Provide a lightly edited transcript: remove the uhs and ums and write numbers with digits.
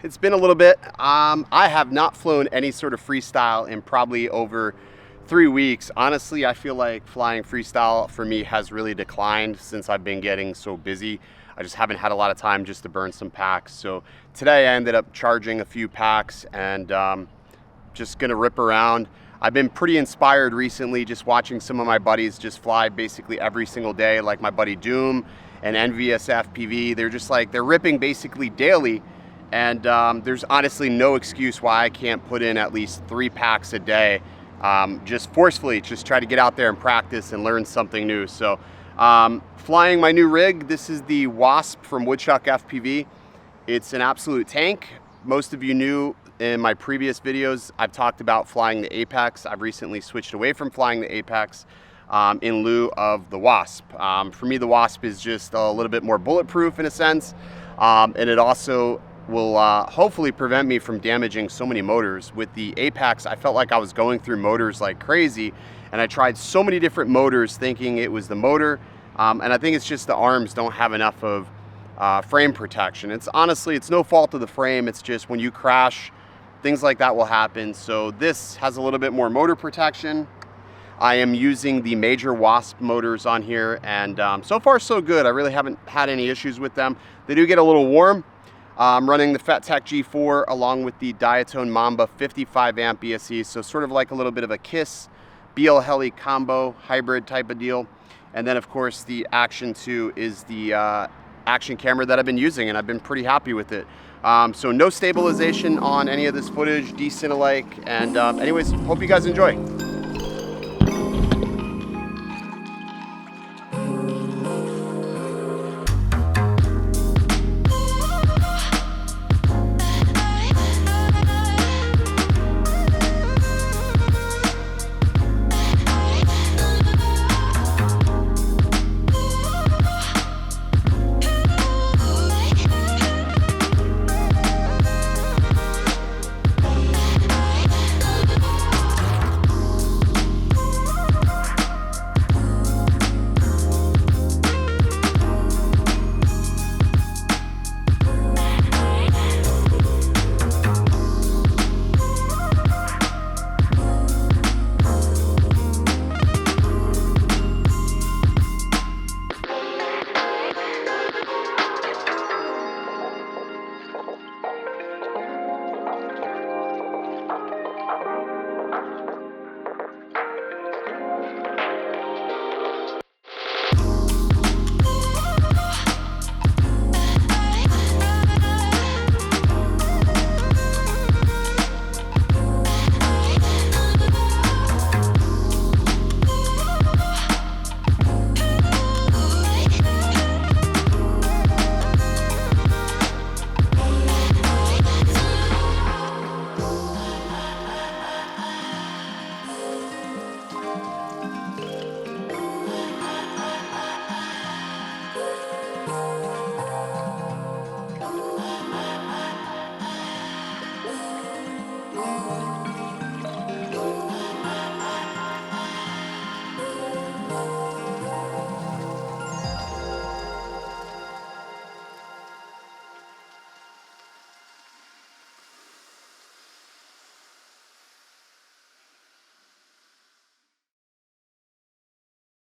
It's been a little bit. I have not flown any sort of freestyle in probably over 3 weeks. Honestly, I feel like flying freestyle for me has really declined since I've been getting so busy. I just haven't had a lot of time just to burn some packs. So today I ended up charging a few packs and just gonna rip around. I've been pretty inspired recently just watching some of my buddies just fly basically every single day, like my buddy Doom and Envious FPV. They're just like, they're ripping basically daily. And there's honestly no excuse why I can't put in at least 3 packs a day. Just forcefully, just try to get out there and practice and learn something new. So flying my new rig, this is the Wasp from Woodchuck FPV. It's an absolute tank. Most of you knew in my previous videos, I've talked about flying the Apex. I've recently switched away from flying the Apex in lieu of the Wasp. For me, the Wasp is just a little bit more bulletproof in a sense. And it also will hopefully prevent me from damaging so many motors. With the Apex, I felt like I was going through motors like crazy, and I tried so many different motors thinking it was the motor, and I think it's just the arms don't have enough of frame protection. It's honestly, it's no fault of the frame, it's just when you crash, things like that will happen. So this has a little bit more motor protection. I am using the major Wasp motors on here, and so far so good. I really haven't had any issues with them. They do get a little warm. I'm running the Fettec G4 along with the Diatone Mamba 55 amp ESC, so sort of like a little bit of a KISS BL Heli combo hybrid type of deal. And then of course the Action 2 is the action camera that I've been using, and I've been pretty happy with it. So no stabilization on any of this footage, decent alike, and anyways, hope you guys enjoy.